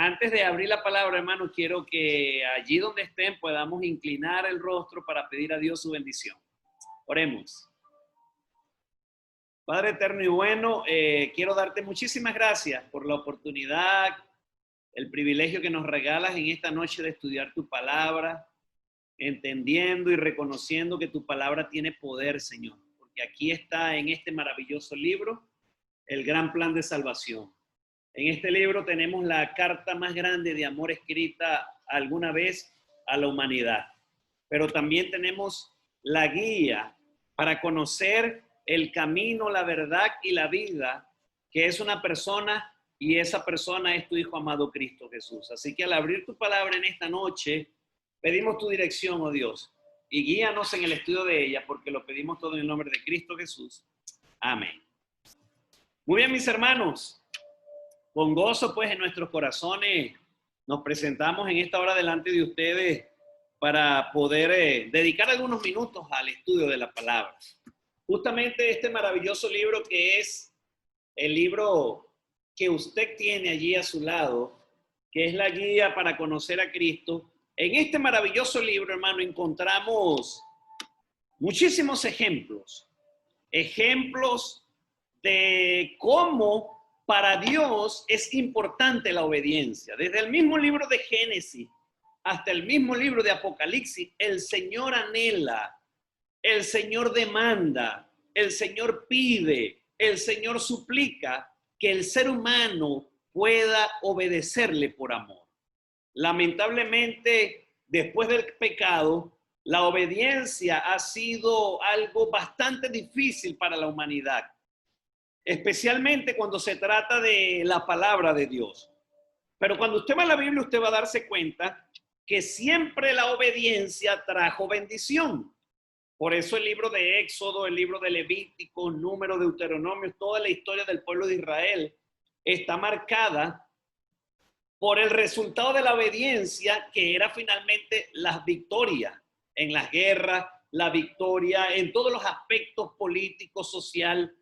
Antes de abrir la palabra, hermano, quiero que allí donde estén podamos inclinar el rostro para pedir a Dios su bendición. Oremos. Padre eterno y bueno, quiero darte muchísimas gracias por la oportunidad, el privilegio que nos regalas en esta noche de estudiar tu palabra, entendiendo y reconociendo que tu palabra tiene poder, Señor, porque aquí está en este maravilloso libro el gran plan de salvación. En este libro tenemos la carta más grande de amor escrita alguna vez a la humanidad, pero también tenemos la guía para conocer el camino, la verdad y la vida, que es una persona y esa persona es tu Hijo amado Cristo Jesús. Así que al abrir tu palabra en esta noche, pedimos tu dirección, oh Dios, y guíanos en el estudio de ella, porque lo pedimos todo en el nombre de Cristo Jesús. Amén. Muy bien, mis hermanos. Con gozo, pues, en nuestros corazones nos presentamos en esta hora delante de ustedes para poder dedicar algunos minutos al estudio de la palabra. Justamente este maravilloso libro que es el libro que usted tiene allí a su lado, que es la guía para conocer a Cristo. En este maravilloso libro, hermano, encontramos muchísimos ejemplos de cómo para Dios es importante la obediencia. Desde el mismo libro de Génesis hasta el mismo libro de Apocalipsis, el Señor anhela, el Señor demanda, el Señor pide, el Señor suplica que el ser humano pueda obedecerle por amor. Lamentablemente, después del pecado, la obediencia ha sido algo bastante difícil para la humanidad, especialmente cuando se trata de la palabra de Dios. Pero cuando usted va a la Biblia, usted va a darse cuenta que siempre la obediencia trajo bendición. Por eso el libro de Éxodo, el libro de Levítico, Número, Deuteronomio, toda la historia del pueblo de Israel está marcada por el resultado de la obediencia, que era finalmente las victorias en las guerras, la victoria en todos los aspectos políticos, social,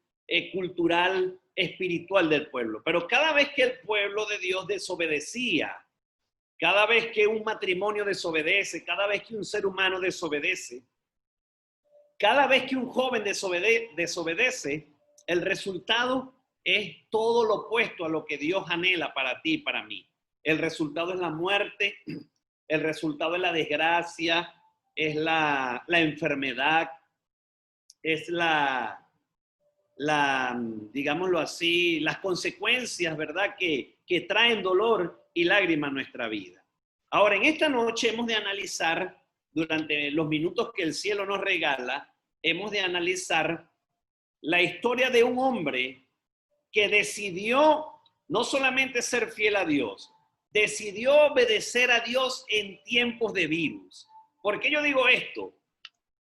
cultural, espiritual del pueblo. Pero cada vez que el pueblo de Dios desobedecía, cada vez que un matrimonio desobedece, cada vez que un ser humano desobedece, cada vez que un joven desobedece, el resultado es todo lo opuesto a lo que Dios anhela para ti y para mí. El resultado es la muerte, el resultado es la desgracia, es la enfermedad, es digámoslo así, las consecuencias, ¿verdad? Que traen dolor y lágrima a nuestra vida. Ahora, en esta noche hemos de analizar, durante los minutos que el cielo nos regala, hemos de analizar la historia de un hombre que decidió no solamente ser fiel a Dios, decidió obedecer a Dios en tiempos de virus. ¿Por qué yo digo esto?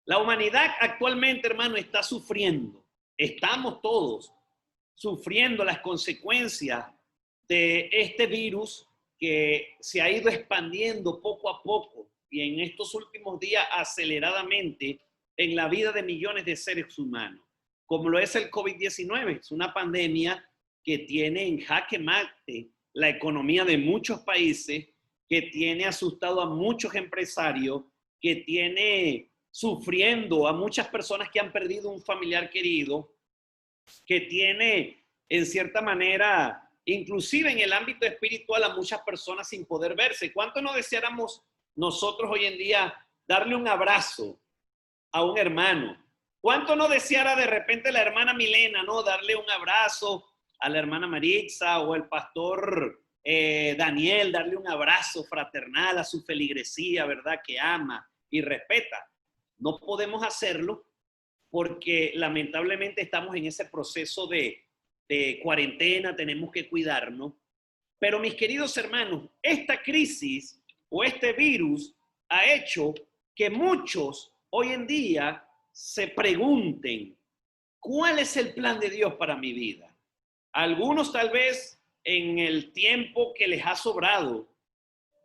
La humanidad actualmente, hermano, está sufriendo. Estamos todos sufriendo las consecuencias de este virus que se ha ido expandiendo poco a poco y en estos últimos días aceleradamente en la vida de millones de seres humanos, como lo es el COVID-19. Es una pandemia que tiene en jaque mate la economía de muchos países, que tiene asustado a muchos empresarios, que tiene sufriendo a muchas personas que han perdido un familiar querido, que tiene en cierta manera, inclusive en el ámbito espiritual, a muchas personas sin poder verse. ¿Cuánto no deseáramos nosotros hoy en día darle un abrazo a un hermano? ¿Cuánto no deseara de repente la hermana Milena, no, darle un abrazo a la hermana Maritza o el pastor Daniel, darle un abrazo fraternal a su feligresía, ¿verdad? Que ama y respeta. No podemos hacerlo porque lamentablemente estamos en ese proceso de cuarentena, tenemos que cuidarnos. Pero mis queridos hermanos, esta crisis o este virus ha hecho que muchos hoy en día se pregunten, ¿cuál es el plan de Dios para mi vida? Algunos tal vez en el tiempo que les ha sobrado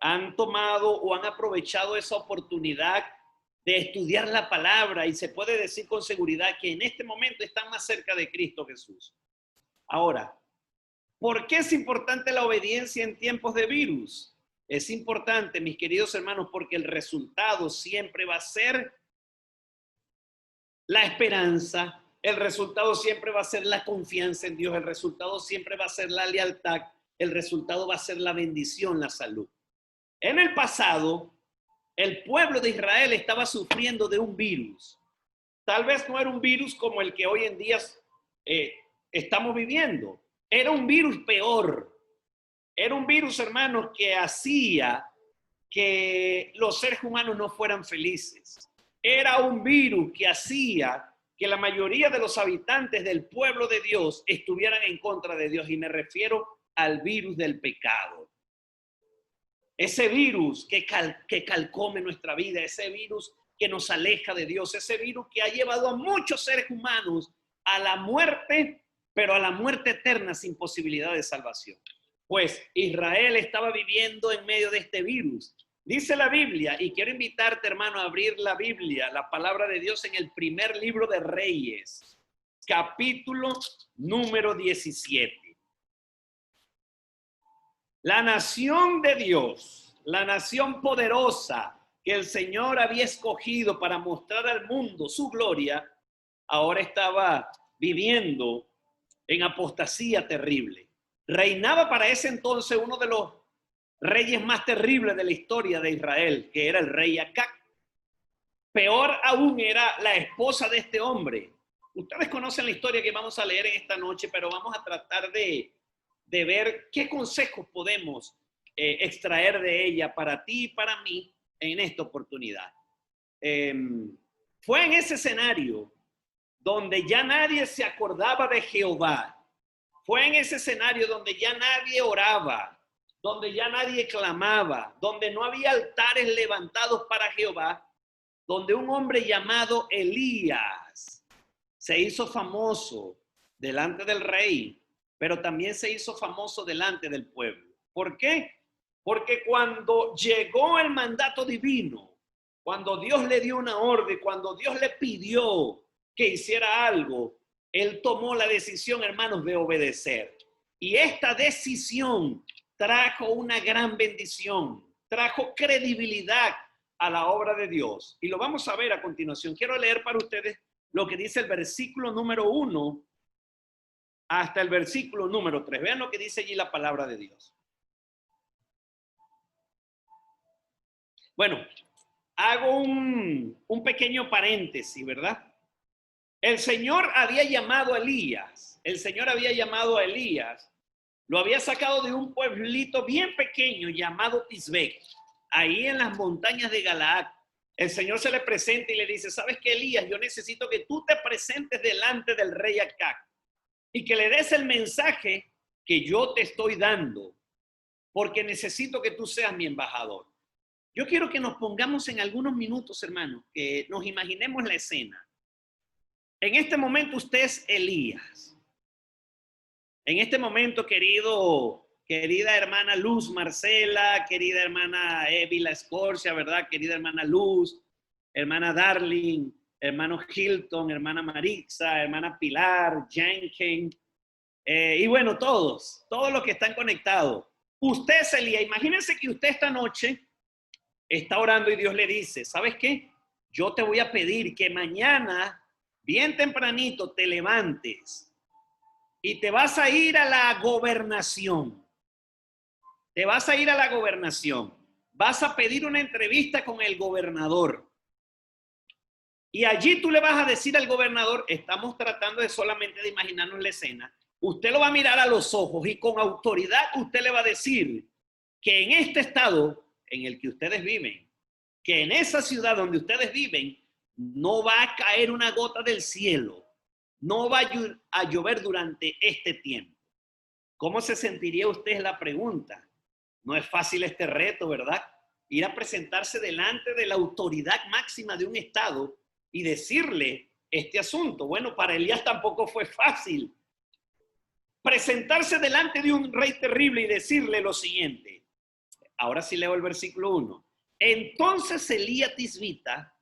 han tomado o han aprovechado esa oportunidad de estudiar la palabra y se puede decir con seguridad que en este momento están más cerca de Cristo Jesús. Ahora, ¿Por qué es importante la obediencia en tiempos de virus? Es importante, mis queridos hermanos, porque el resultado siempre va a ser la esperanza, el resultado siempre va a ser la confianza en Dios, el resultado siempre va a ser la lealtad, el resultado va a ser la bendición, la salud. En el pasado, el pueblo de Israel estaba sufriendo de un virus. Tal vez no era un virus como el que hoy en día estamos viviendo. Era un virus peor. Era un virus, hermanos, que hacía que los seres humanos no fueran felices. Era un virus que hacía que la mayoría de los habitantes del pueblo de Dios estuvieran en contra de Dios. Y me refiero al virus del pecado. Ese virus que calcome nuestra vida, ese virus que nos aleja de Dios, ese virus que ha llevado a muchos seres humanos a la muerte, pero a la muerte eterna sin posibilidad de salvación. Pues Israel estaba viviendo en medio de este virus. Dice la Biblia, y quiero invitarte, hermano, a abrir la Biblia, la palabra de Dios en el primer libro de Reyes, capítulo número 17. La nación de Dios, la nación poderosa que el Señor había escogido para mostrar al mundo su gloria, ahora estaba viviendo en apostasía terrible. Reinaba para ese entonces uno de los reyes más terribles de la historia de Israel, que era el rey Acab. Peor aún era la esposa de este hombre. Ustedes conocen la historia que vamos a leer en esta noche, pero vamos a tratar de ver qué consejos podemos extraer de ella para ti y para mí en esta oportunidad. Fue en ese escenario donde ya nadie se acordaba de Jehová. Fue en ese escenario donde ya nadie oraba, donde ya nadie clamaba, donde no había altares levantados para Jehová, donde un hombre llamado Elías se hizo famoso delante del rey, pero también se hizo famoso delante del pueblo. ¿Por qué? Porque cuando llegó el mandato divino, cuando Dios le dio una orden, cuando Dios le pidió que hiciera algo, él tomó la decisión, hermanos, de obedecer. Y esta decisión trajo una gran bendición, trajo credibilidad a la obra de Dios. Y lo vamos a ver a continuación. Quiero leer para ustedes lo que dice el versículo número 1 hasta el versículo número 3. Vean lo que dice allí la palabra de Dios. Bueno, hago un pequeño paréntesis, ¿verdad? El Señor había llamado a Elías. El Señor había llamado a Elías. Lo había sacado de un pueblito bien pequeño llamado Tisbé, ahí en las montañas de Galaad. El Señor se le presenta y le dice, ¿sabes qué, Elías? Yo necesito que tú te presentes delante del rey Acab y que le des el mensaje que yo te estoy dando, porque necesito que tú seas mi embajador. Yo quiero que nos pongamos en algunos minutos, hermanos, que nos imaginemos la escena. En este momento usted es Elías. En este momento, querida hermana Luz Marcela, querida hermana Evila Escorcia, ¿verdad? Querida hermana Luz, hermana Darling, hermano Hilton, hermana Marixa, hermana Pilar, Jenkins, y bueno, todos los que están conectados. Usted es Elías. Imagínense que usted esta noche está orando y Dios le dice, ¿sabes qué? Yo te voy a pedir que mañana, bien tempranito, te levantes y te vas a ir a la gobernación. Te vas a ir a la gobernación. Vas a pedir una entrevista con el gobernador. Y allí tú le vas a decir al gobernador, estamos tratando de solamente de imaginarnos la escena, usted lo va a mirar a los ojos y con autoridad usted le va a decir que en este estado en el que ustedes viven, que en esa ciudad donde ustedes viven, no va a caer una gota del cielo, no va a llover durante este tiempo. ¿Cómo se sentiría usted? Es la pregunta. No es fácil este reto, ¿verdad? Ir a presentarse delante de la autoridad máxima de un estado y decirle este asunto. Bueno, para Elías tampoco fue fácil. Presentarse delante de un rey terrible y decirle lo siguiente. Ahora sí leo el versículo 1. Entonces Elías Tisbita,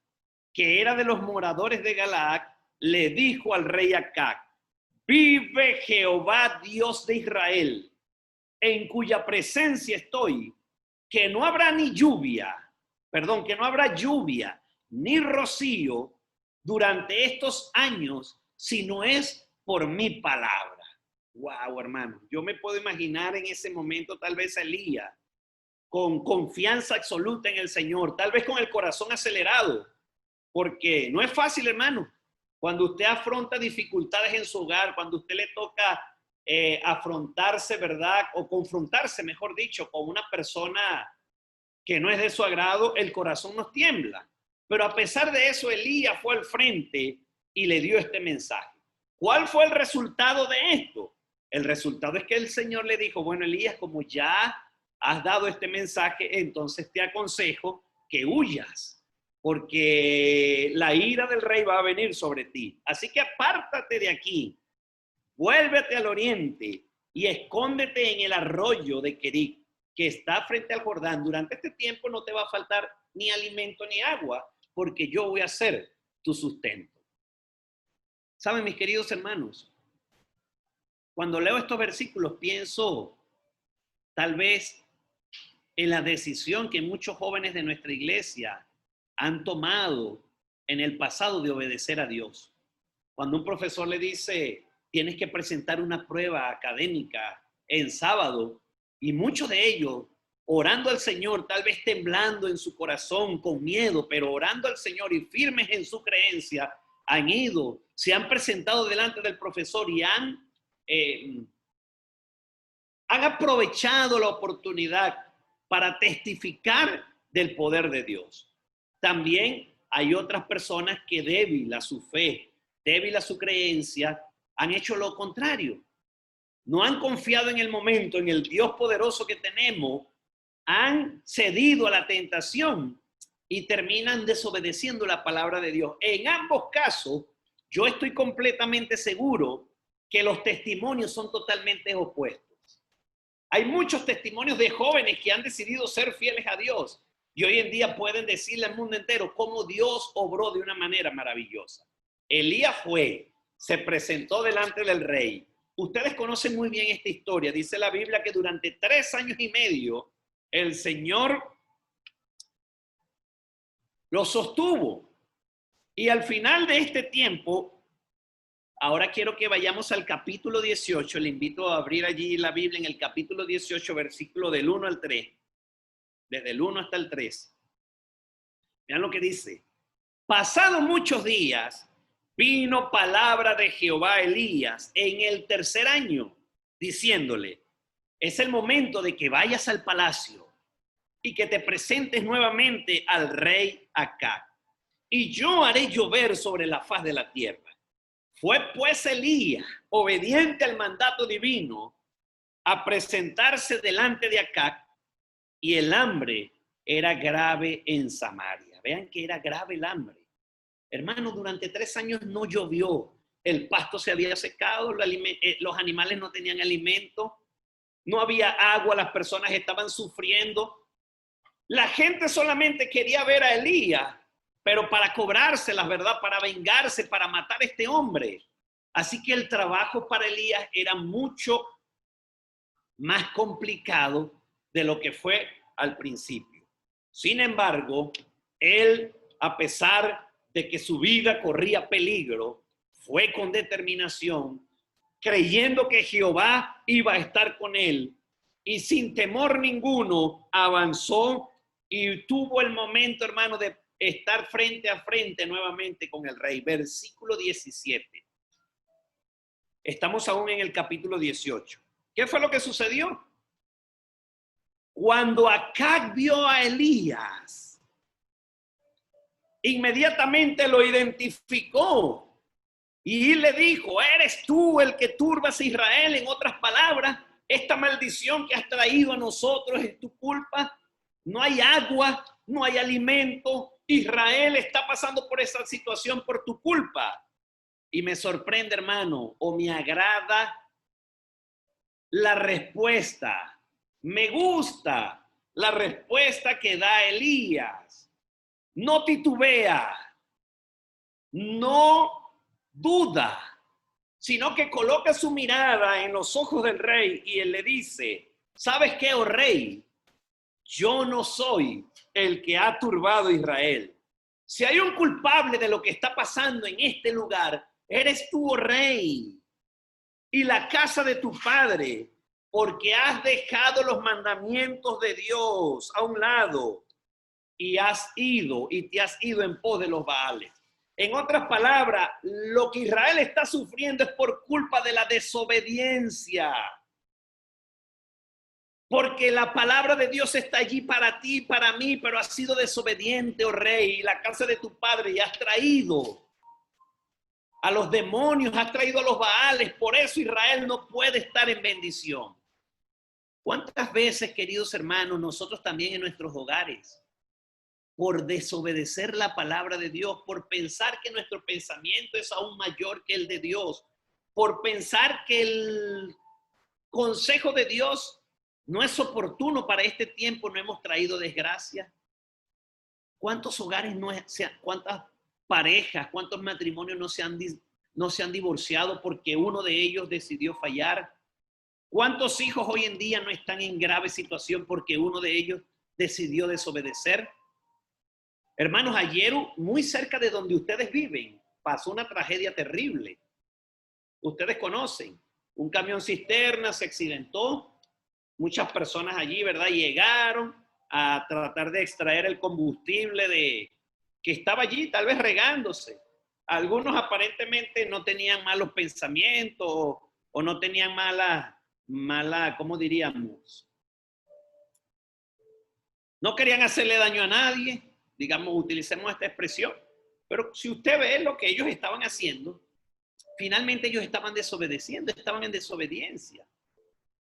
que era de los moradores de Galaad, le dijo al rey Acab, vive Jehová Dios de Israel, en cuya presencia estoy, que no habrá que no habrá lluvia ni rocío durante estos años, si no es por mi palabra. Wow, hermano, yo me puedo imaginar en ese momento tal vez a Elías con confianza absoluta en el Señor, tal vez con el corazón acelerado, porque no es fácil, hermano. Cuando usted afronta dificultades en su hogar, cuando usted le toca afrontarse, ¿verdad? O confrontarse, mejor dicho, con una persona que no es de su agrado, el corazón nos tiembla. Pero a pesar de eso, Elías fue al frente y le dio este mensaje. ¿Cuál fue el resultado de esto? El resultado es que el Señor le dijo, bueno, Elías, como ya has dado este mensaje, entonces te aconsejo que huyas, porque la ira del rey va a venir sobre ti. Así que apártate de aquí, vuélvete al oriente y escóndete en el arroyo de Querit, que está frente al Jordán. Durante este tiempo no te va a faltar ni alimento ni agua, porque yo voy a ser tu sustento. ¿Saben, mis queridos hermanos? Cuando leo estos versículos pienso tal vez en la decisión que muchos jóvenes de nuestra iglesia han tomado en el pasado de obedecer a Dios. Cuando un profesor le dice, tienes que presentar una prueba académica en sábado, y muchos de ellos orando al Señor, tal vez temblando en su corazón, con miedo, pero orando al Señor y firmes en su creencia, han ido, se han presentado delante del profesor y han aprovechado la oportunidad para testificar del poder de Dios. También hay otras personas que débil a su fe, débil a su creencia, han hecho lo contrario. No han confiado en el momento, en el Dios poderoso que tenemos, han cedido a la tentación y terminan desobedeciendo la palabra de Dios. En ambos casos, yo estoy completamente seguro que los testimonios son totalmente opuestos. Hay muchos testimonios de jóvenes que han decidido ser fieles a Dios y hoy en día pueden decirle al mundo entero cómo Dios obró de una manera maravillosa. Elías se presentó delante del rey. Ustedes conocen muy bien esta historia. Dice la Biblia que durante 3 años y medio el Señor lo sostuvo. Y al final de este tiempo, ahora quiero que vayamos al capítulo 18. Le invito a abrir allí la Biblia en el capítulo 18, versículo del 1 al 3. Desde el 1 hasta el 3. Vean lo que dice. Pasados muchos días, vino palabra de Jehová a Elías en el 3er año, diciéndole, es el momento de que vayas al palacio y que te presentes nuevamente al rey Acab, y yo haré llover sobre la faz de la tierra. Fue pues Elías, obediente al mandato divino, a presentarse delante de Acab, y el hambre era grave en Samaria. Vean que era grave el hambre. Hermano, durante 3 años no llovió. El pasto se había secado, los animales no tenían alimento, no había agua, las personas estaban sufriendo. La gente solamente quería ver a Elías, pero para cobrárselas, ¿verdad? Para vengarse, para matar a este hombre. Así que el trabajo para Elías era mucho más complicado de lo que fue al principio. Sin embargo, él, a pesar de que su vida corría peligro, fue con determinación, creyendo que Jehová iba a estar con él, y sin temor ninguno avanzó y tuvo el momento, hermano, de estar frente a frente nuevamente con el rey. Versículo 17. Estamos aún en el capítulo 18. ¿Qué fue lo que sucedió? Cuando Acab vio a Elías, inmediatamente lo identificó y le dijo, ¿eres tú el que turbas a Israel? En otras palabras, esta maldición que has traído a nosotros es tu culpa. No hay agua, no hay alimento. Israel está pasando por esa situación por tu culpa. Y me sorprende, hermano, o me agrada la respuesta. Me gusta la respuesta que da Elías. No titubea, no duda, sino que coloca su mirada en los ojos del rey y él le dice, ¿sabes qué, oh rey? Yo no soy el que ha turbado a Israel. Si hay un culpable de lo que está pasando en este lugar, eres tú, oh rey, y la casa de tu padre, porque has dejado los mandamientos de Dios a un lado y te has ido en pos de los Baales. En otras palabras, lo que Israel está sufriendo es por culpa de la desobediencia. Porque la palabra de Dios está allí para ti, para mí, pero has sido desobediente, oh rey, y la casa de tu padre, y has traído a los demonios, has traído a los Baales. Por eso Israel no puede estar en bendición. ¿Cuántas veces, queridos hermanos, nosotros también en nuestros hogares, por desobedecer la palabra de Dios, por pensar que nuestro pensamiento es aún mayor que el de Dios, por pensar que el consejo de Dios no es oportuno para este tiempo, no hemos traído desgracia? ¿Cuántos hogares cuántas parejas, cuántos matrimonios no se han divorciado porque uno de ellos decidió fallar? ¿Cuántos hijos hoy en día no están en grave situación porque uno de ellos decidió desobedecer? Hermanos, ayer muy cerca de donde ustedes viven pasó una tragedia terrible. Ustedes conocen, un camión cisterna se accidentó. Muchas personas allí, ¿verdad? Llegaron a tratar de extraer el combustible que estaba allí, tal vez regándose. Algunos aparentemente no tenían malos pensamientos o no tenían ¿cómo diríamos? No querían hacerle daño a nadie, digamos, utilicemos esta expresión. Pero si usted ve lo que ellos estaban haciendo, finalmente ellos estaban desobedeciendo, estaban en desobediencia.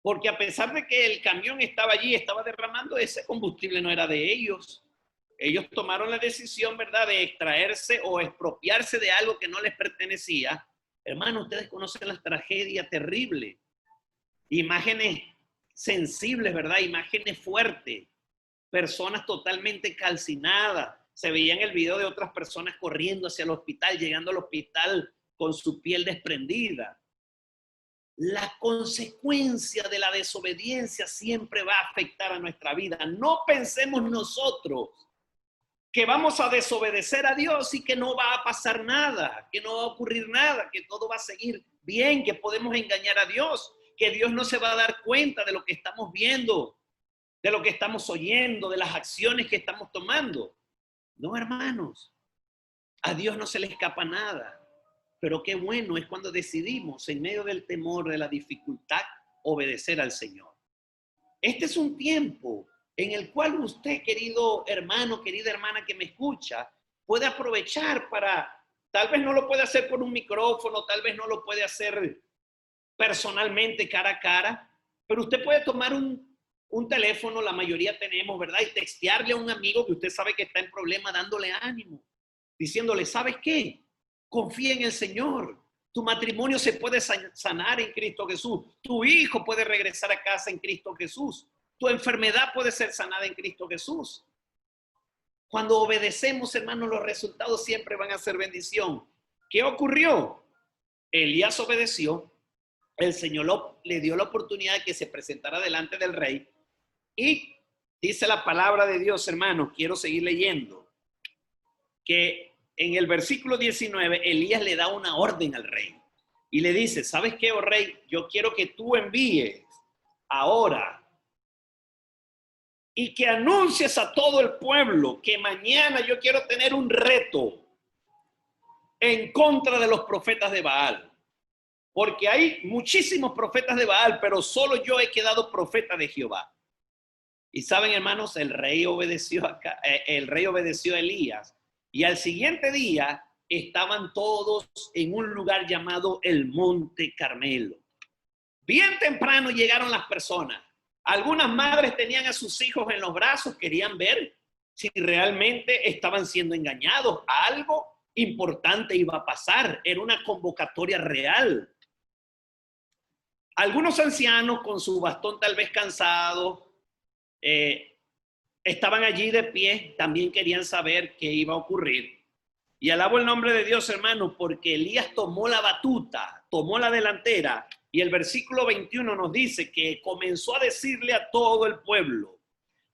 Porque a pesar de que el camión estaba allí, estaba derramando, ese combustible no era de ellos. Ellos tomaron la decisión, ¿verdad?, de extraerse o expropiarse de algo que no les pertenecía. Hermanos, ustedes conocen las tragedias terribles. Imágenes sensibles, ¿verdad? Imágenes fuertes. Personas totalmente calcinadas. Se veía en el video de otras personas corriendo hacia el hospital, llegando al hospital con su piel desprendida. La consecuencia de la desobediencia siempre va a afectar a nuestra vida. No pensemos nosotros que vamos a desobedecer a Dios y que no va a pasar nada, que no va a ocurrir nada, que todo va a seguir bien, que podemos engañar a Dios, que Dios no se va a dar cuenta de lo que estamos viendo, de lo que estamos oyendo, de las acciones que estamos tomando. No, hermanos, a Dios no se le escapa nada. Pero qué bueno es cuando decidimos, en medio del temor, de la dificultad, obedecer al Señor. Este es un tiempo en el cual usted, querido hermano, querida hermana que me escucha, puede aprovechar para, tal vez no lo puede hacer por un micrófono, tal vez no lo puede hacer personalmente, cara a cara, pero usted puede tomar un teléfono, la mayoría tenemos, ¿verdad? Y textearle a un amigo que usted sabe que está en problema, dándole ánimo, diciéndole, ¿sabes qué? Confía en el Señor. Tu matrimonio se puede sanar en Cristo Jesús. Tu hijo puede regresar a casa en Cristo Jesús. Tu enfermedad puede ser sanada en Cristo Jesús. Cuando obedecemos, hermanos, los resultados siempre van a ser bendición. ¿Qué ocurrió? Elías obedeció. El Señor le dio la oportunidad de que se presentara delante del rey. Y dice la palabra de Dios, hermanos, quiero seguir leyendo, que en el versículo 19, Elías le da una orden al rey y le dice, ¿sabes qué, oh rey? Yo quiero que tú envíes ahora y que anuncies a todo el pueblo que mañana yo quiero tener un reto en contra de los profetas de Baal. Porque hay muchísimos profetas de Baal, pero solo yo he quedado profeta de Jehová. Y saben, hermanos, el rey obedeció a Elías. Y al siguiente día estaban todos en un lugar llamado el Monte Carmelo. Bien temprano llegaron las personas. Algunas madres tenían a sus hijos en los brazos, querían ver si realmente estaban siendo engañados. Algo importante iba a pasar, era una convocatoria real. Algunos ancianos con su bastón tal vez cansados, estaban allí de pie, también querían saber qué iba a ocurrir. Y alabo el nombre de Dios, hermano, porque Elías tomó la batuta, tomó la delantera Y el versículo 21 nos dice que comenzó a decirle a todo el pueblo: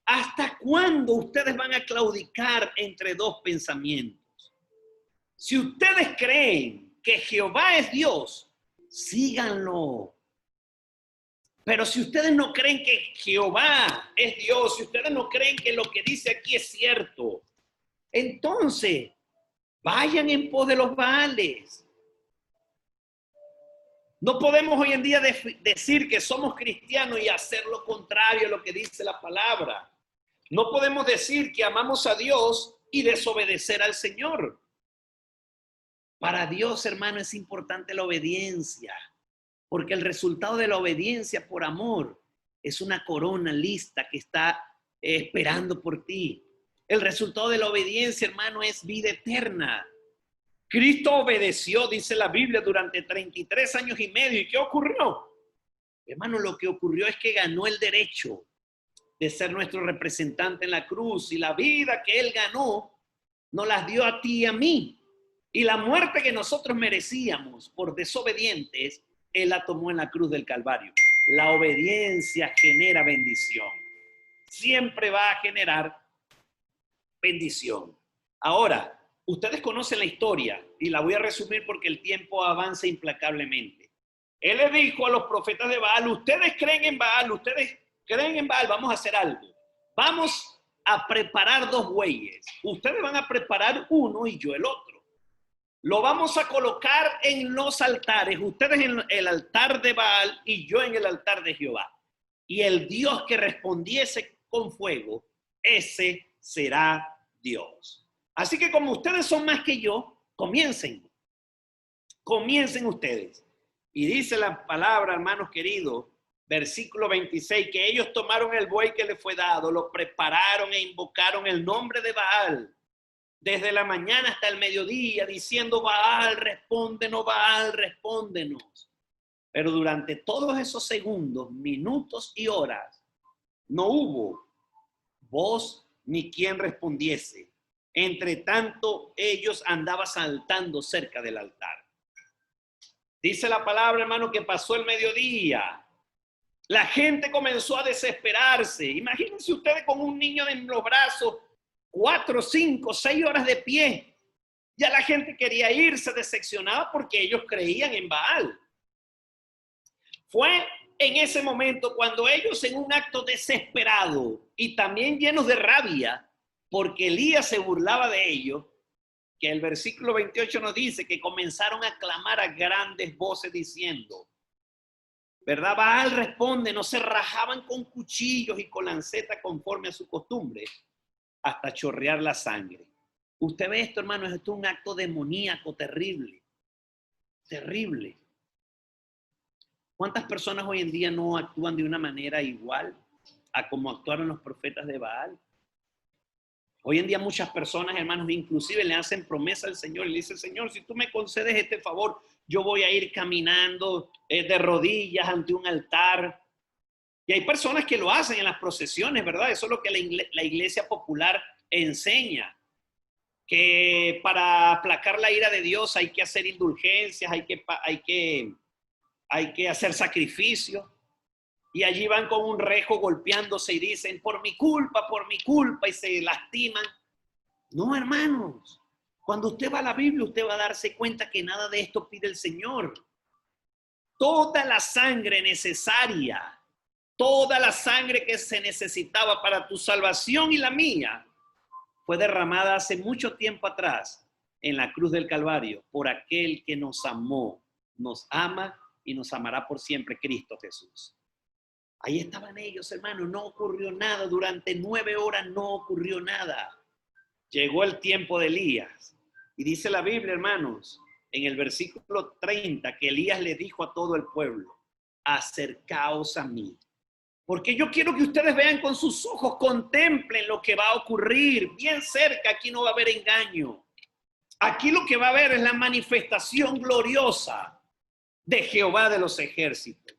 ¿hasta cuándo ustedes van a claudicar entre dos pensamientos? Si ustedes creen que Jehová es Dios, síganlo. Pero si ustedes no creen que Jehová es Dios, si ustedes no creen que lo que dice aquí es cierto, entonces vayan en pos de los Baales. No podemos hoy en día decir que somos cristianos y hacer lo contrario a lo que dice la palabra. No podemos decir que amamos a Dios y desobedecer al Señor. Para Dios, hermano, es importante la obediencia, porque el resultado de la obediencia por amor es una corona lista que está esperando por ti. El resultado de la obediencia, hermano, es vida eterna. Cristo obedeció, dice la Biblia, durante 33 años y medio. ¿Y qué ocurrió? Hermano, lo que ocurrió es que ganó el derecho de ser nuestro representante en la cruz. Y la vida que Él ganó, nos las dio a ti y a mí. Y la muerte que nosotros merecíamos por desobedientes, Él la tomó en la cruz del Calvario. La obediencia genera bendición. Siempre va a generar bendición. Ahora, ustedes conocen la historia y la voy a resumir porque el tiempo avanza implacablemente. Él le dijo a los profetas de Baal: ustedes creen en Baal, vamos a hacer algo. Vamos a preparar 2 bueyes. Ustedes van a preparar uno y yo el otro. Lo vamos a colocar en los altares, ustedes en el altar de Baal y yo en el altar de Jehová. Y el Dios que respondiese con fuego, ese será Dios. Así que como ustedes son más que yo, comiencen ustedes. Y dice la palabra, hermanos queridos, versículo 26, que ellos tomaron el buey que les fue dado, lo prepararon e invocaron el nombre de Baal desde la mañana hasta el mediodía, diciendo: Baal, respóndenos, Baal, respóndenos. Pero durante todos esos segundos, minutos y horas, no hubo voz ni quien respondiese. Entre tanto, ellos andaban saltando cerca del altar. Dice la palabra, hermano, que pasó el mediodía. La gente comenzó a desesperarse. Imagínense ustedes con un niño en los brazos, 4, 5, 6 horas de pie. Ya la gente quería irse decepcionada porque ellos creían en Baal. Fue en ese momento cuando ellos, en un acto desesperado y también llenos de rabia, porque Elías se burlaba de ellos, que el versículo 28 nos dice que comenzaron a clamar a grandes voces diciendo, ¿verdad? Baal responde, no se rajaban con cuchillos y con lanceta conforme a su costumbre, hasta chorrear la sangre. Usted ve esto, hermano, esto es un acto demoníaco terrible, terrible. ¿Cuántas personas hoy en día no actúan de una manera igual a como actuaron los profetas de Baal? Hoy en día muchas personas, hermanos, inclusive le hacen promesa al Señor y le dicen: Señor, si tú me concedes este favor, yo voy a ir caminando de rodillas ante un altar. Y hay personas que lo hacen en las procesiones, ¿verdad? Eso es lo que la iglesia popular enseña, que para aplacar la ira de Dios hay que hacer indulgencias, hay que hacer sacrificios. Y allí van con un rejo golpeándose y dicen: por mi culpa, y se lastiman. No, hermanos, cuando usted va a la Biblia, usted va a darse cuenta que nada de esto pide el Señor. Toda la sangre necesaria, toda la sangre que se necesitaba para tu salvación y la mía, fue derramada hace mucho tiempo atrás en la cruz del Calvario por aquel que nos amó, nos ama y nos amará por siempre, Cristo Jesús. Ahí estaban ellos, hermanos, no ocurrió nada. Durante 9 horas no ocurrió nada. Llegó el tiempo de Elías. Y dice la Biblia, hermanos, en el versículo 30, que Elías le dijo a todo el pueblo: acercaos a mí. Porque yo quiero que ustedes vean con sus ojos, contemplen lo que va a ocurrir. Bien cerca, aquí no va a haber engaño. Aquí lo que va a haber es la manifestación gloriosa de Jehová de los ejércitos.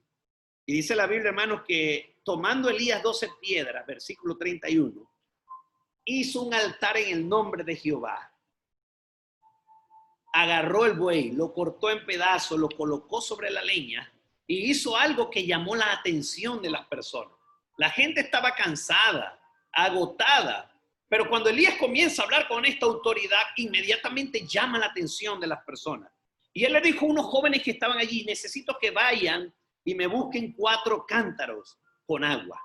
Y dice la Biblia, hermanos, que tomando Elías 12 piedras, versículo 31, hizo un altar en el nombre de Jehová. Agarró el buey, lo cortó en pedazos, lo colocó sobre la leña y hizo algo que llamó la atención de las personas. La gente estaba cansada, agotada, pero cuando Elías comienza a hablar con esta autoridad, inmediatamente llama la atención de las personas. Y él le dijo a unos jóvenes que estaban allí, necesito que vayan y me busquen 4 cántaros con agua.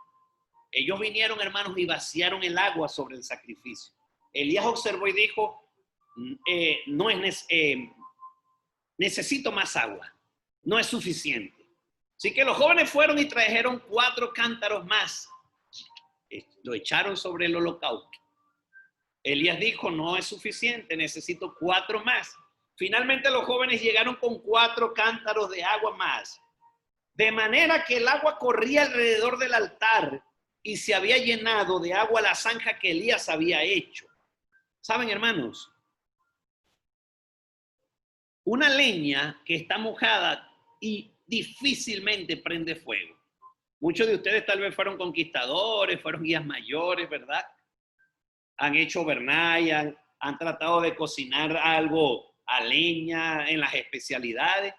Ellos vinieron, hermanos, y vaciaron el agua sobre el sacrificio. Elías observó y dijo, necesito más agua, no es suficiente. Así que los jóvenes fueron y trajeron 4 cántaros más. Lo echaron sobre el holocausto. Elías dijo, no es suficiente, necesito 4 más. Finalmente los jóvenes llegaron con 4 cántaros de agua más. De manera que el agua corría alrededor del altar y se había llenado de agua la zanja que Elías había hecho. ¿Saben, hermanos? Una leña que está mojada y difícilmente prende fuego. Muchos de ustedes tal vez fueron conquistadores, fueron guías mayores, ¿verdad? Han hecho overnight, han tratado de cocinar algo a leña en las especialidades.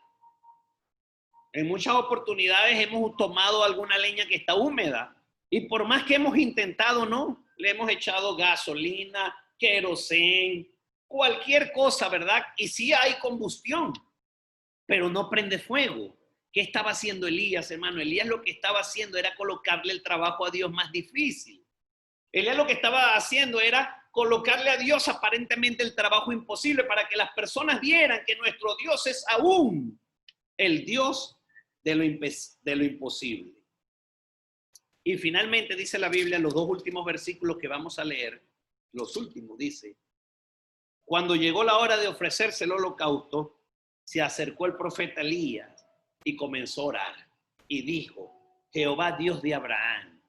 En muchas oportunidades hemos tomado alguna leña que está húmeda y por más que hemos intentado, no, le hemos echado gasolina, querosén, cualquier cosa, ¿verdad? Y sí hay combustión, pero no prende fuego. ¿Qué estaba haciendo Elías, hermano? Elías lo que estaba haciendo era colocarle el trabajo a Dios más difícil. Elías lo que estaba haciendo era colocarle a Dios aparentemente el trabajo imposible para que las personas vieran que nuestro Dios es aún el Dios de lo imposible. Y finalmente dice la Biblia, en los 2 últimos versículos que vamos a leer, los últimos dice, cuando llegó la hora de ofrecerse el holocausto, se acercó el profeta Elías y comenzó a orar y dijo, Jehová Dios de Abraham,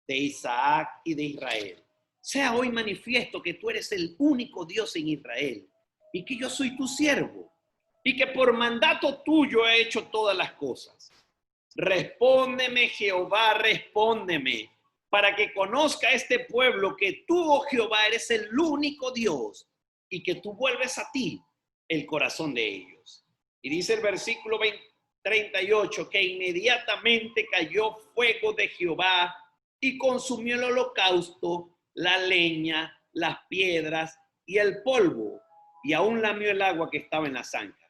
de Isaac y de Israel, sea hoy manifiesto que tú eres el único Dios en Israel y que yo soy tu siervo y que por mandato tuyo he hecho todas las cosas. Respóndeme, Jehová, respóndeme, para que conozca este pueblo que tú, oh Jehová, eres el único Dios y que tú vuelves a ti el corazón de ellos. Y dice el versículo 38, que inmediatamente cayó fuego de Jehová y consumió el holocausto, la leña, las piedras y el polvo, y aún lamió el agua que estaba en la zanja.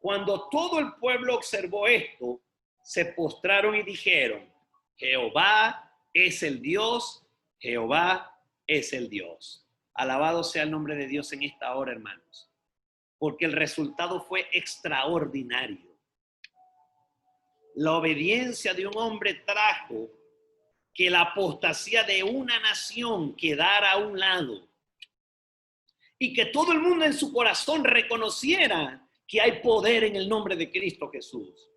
Cuando todo el pueblo observó esto, se postraron y dijeron, Jehová es el Dios, Jehová es el Dios. Alabado sea el nombre de Dios en esta hora, hermanos, porque el resultado fue extraordinario. La obediencia de un hombre trajo que la apostasía de una nación quedara a un lado y que todo el mundo en su corazón reconociera que hay poder en el nombre de Cristo Jesús.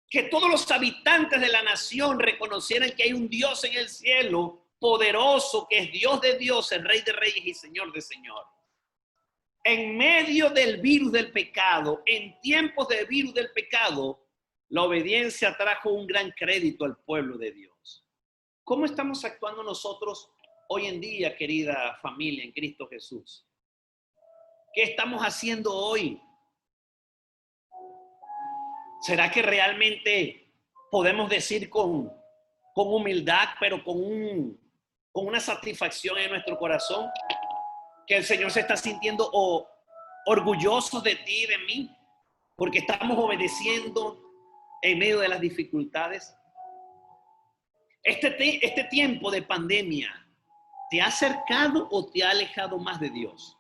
Que todos los habitantes de la nación reconocieran que hay un Dios en el cielo poderoso, que es Dios de dioses, Rey de reyes y Señor de señores. En medio del virus del pecado, en tiempos de virus del pecado, la obediencia trajo un gran crédito al pueblo de Dios. ¿Cómo estamos actuando nosotros hoy en día, querida familia en Cristo Jesús? ¿Qué estamos haciendo hoy? ¿Será que realmente podemos decir con humildad, pero con una satisfacción en nuestro corazón, que el Señor se está sintiendo orgulloso de ti y de mí, porque estamos obedeciendo en medio de las dificultades? Este tiempo de pandemia, ¿te ha acercado o te ha alejado más de Dios?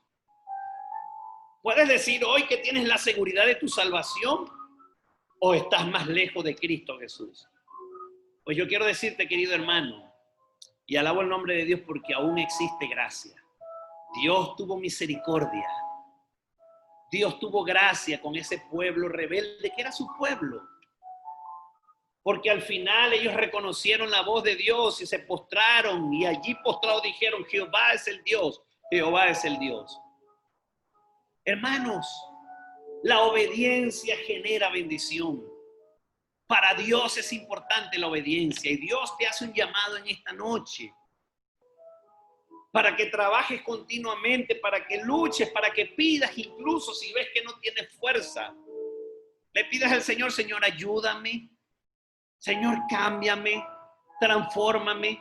¿Puedes decir hoy que tienes la seguridad de tu salvación o estás más lejos de Cristo Jesús? Pues yo quiero decirte, querido hermano, y alabo el nombre de Dios porque aún existe gracia. Dios tuvo misericordia. Dios tuvo gracia con ese pueblo rebelde que era su pueblo. Porque al final ellos reconocieron la voz de Dios y se postraron, y allí postrados dijeron, Jehová es el Dios, Jehová es el Dios. Hermanos, la obediencia genera bendición. Para Dios es importante la obediencia y Dios te hace un llamado en esta noche para que trabajes continuamente, para que luches, para que pidas, incluso si ves que no tienes fuerza. Le pidas al Señor, Señor, ayúdame. Señor, cámbiame, transfórmame.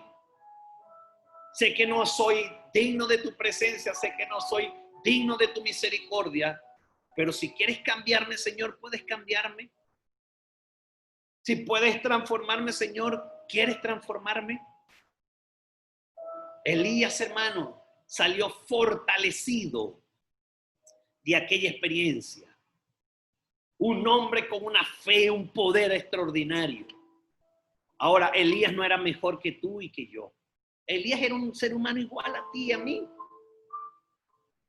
Sé que no soy digno de tu presencia, sé que no soy digno de tu misericordia, pero si quieres cambiarme, Señor, puedes cambiarme. Si puedes transformarme, Señor, ¿quieres transformarme? Elías, hermano, salió fortalecido de aquella experiencia. Un hombre con una fe, un poder extraordinario. Ahora, Elías no era mejor que tú y que yo. Elías era un ser humano igual a ti y a mí.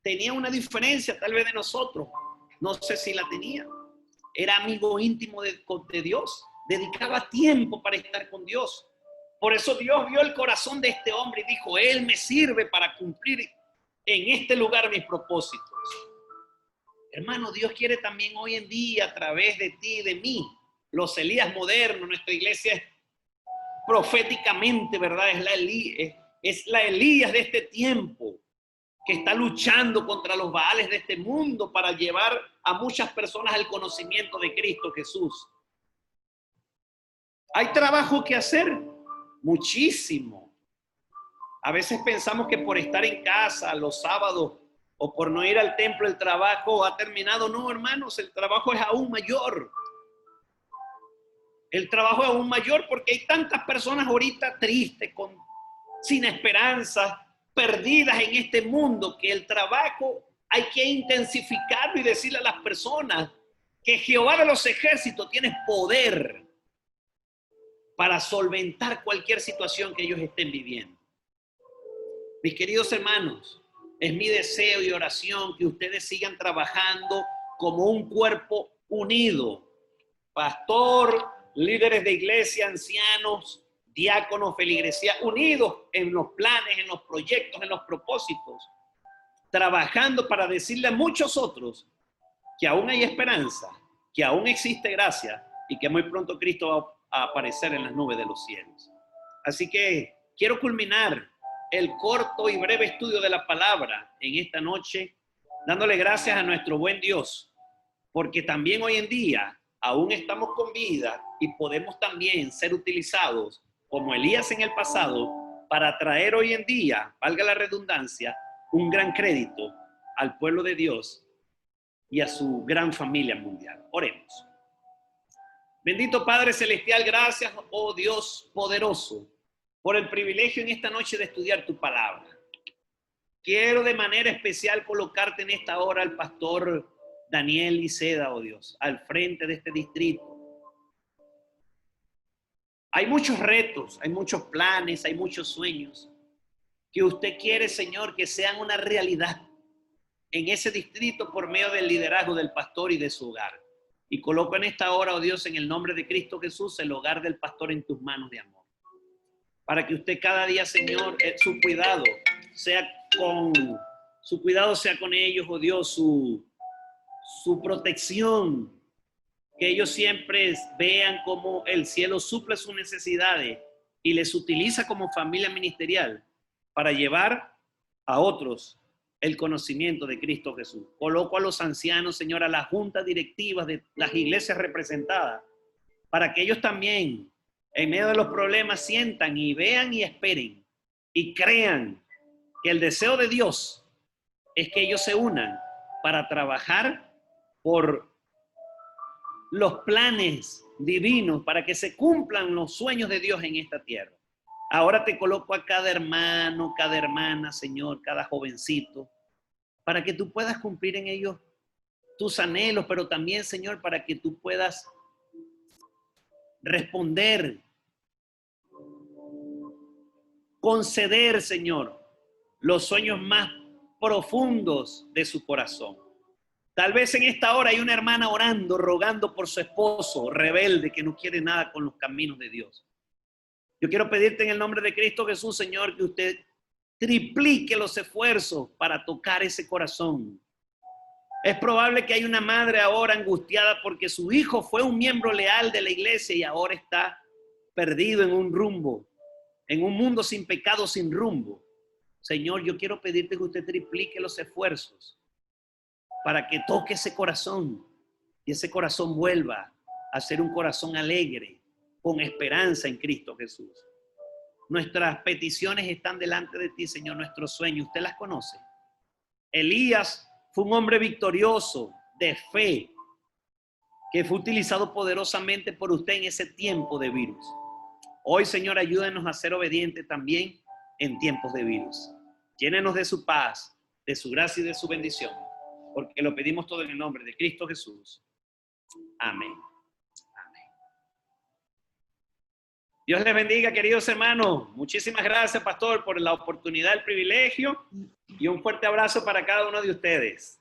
Tenía una diferencia tal vez de nosotros. No sé si la tenía. Era amigo íntimo de Dios. Dedicaba tiempo para estar con Dios. Por eso Dios vio el corazón de este hombre y dijo, él me sirve para cumplir en este lugar mis propósitos. Hermano, Dios quiere también hoy en día a través de ti y de mí, los Elías modernos, nuestra iglesia es proféticamente, ¿verdad? Es la Elías de este tiempo que está luchando contra los Baales de este mundo para llevar a muchas personas al conocimiento de Cristo Jesús. Hay trabajo que hacer, muchísimo. A veces pensamos que por estar en casa los sábados o por no ir al templo el trabajo ha terminado. No, hermanos, el trabajo es aún mayor. El trabajo es aún mayor porque hay tantas personas ahorita tristes, sin esperanza, perdidas en este mundo, que el trabajo hay que intensificarlo y decirle a las personas que Jehová de los ejércitos tiene poder para solventar cualquier situación que ellos estén viviendo. Mis queridos hermanos, es mi deseo y oración que ustedes sigan trabajando como un cuerpo unido. Pastor, líderes de iglesia, ancianos, diáconos, feligresía, unidos en los planes, en los proyectos, en los propósitos, trabajando para decirle a muchos otros que aún hay esperanza, que aún existe gracia y que muy pronto Cristo va a aparecer en las nubes de los cielos. Así que quiero culminar el corto y breve estudio de la palabra en esta noche, dándole gracias a nuestro buen Dios, porque también hoy en día aún estamos con vida y podemos también ser utilizados como Elías en el pasado para traer hoy en día, valga la redundancia, un gran crédito al pueblo de Dios y a su gran familia mundial. Oremos. Bendito Padre Celestial, gracias, oh Dios poderoso, por el privilegio en esta noche de estudiar tu palabra. Quiero de manera especial colocarte en esta hora al pastor Daniel Liceda, oh Dios, al frente de este distrito. Hay muchos retos, hay muchos planes, hay muchos sueños que usted quiere, Señor, que sean una realidad en ese distrito por medio del liderazgo del pastor y de su hogar. Y coloco en esta hora, oh Dios, en el nombre de Cristo Jesús, el hogar del pastor en tus manos de amor. Para que usted cada día, Señor, su cuidado sea con ellos, oh Dios, su protección, que ellos siempre vean cómo el cielo suple sus necesidades y les utiliza como familia ministerial para llevar a otros el conocimiento de Cristo Jesús. Coloco a los ancianos, Señor, a las juntas directivas de las iglesias representadas, para que ellos también, en medio de los problemas, sientan y vean y esperen y crean que el deseo de Dios es que ellos se unan para trabajar por los planes divinos, para que se cumplan los sueños de Dios en esta tierra. Ahora te coloco a cada hermano, cada hermana, Señor, cada jovencito, para que tú puedas cumplir en ellos tus anhelos, pero también, Señor, para que tú puedas responder, conceder, Señor, los sueños más profundos de su corazón. Tal vez en esta hora hay una hermana orando, rogando por su esposo rebelde que no quiere nada con los caminos de Dios. Yo quiero pedirte en el nombre de Cristo Jesús, Señor, que usted triplique los esfuerzos para tocar ese corazón. Es probable que hay una madre ahora angustiada porque su hijo fue un miembro leal de la iglesia y ahora está perdido en un rumbo, en un mundo sin pecado, sin rumbo. Señor, yo quiero pedirte que usted triplique los esfuerzos para que toque ese corazón y ese corazón vuelva a ser un corazón alegre, con esperanza en Cristo Jesús. Nuestras peticiones están delante de ti, Señor, nuestros sueños. Usted las conoce. Elías fue un hombre victorioso, de fe, que fue utilizado poderosamente por usted en ese tiempo de virus. Hoy, Señor, ayúdenos a ser obedientes también en tiempos de virus. Llénenos de su paz, de su gracia y de su bendición, porque lo pedimos todo en el nombre de Cristo Jesús. Amén. Amén. Dios les bendiga, queridos hermanos. Muchísimas gracias, pastor, por la oportunidad, el privilegio, y un fuerte abrazo para cada uno de ustedes.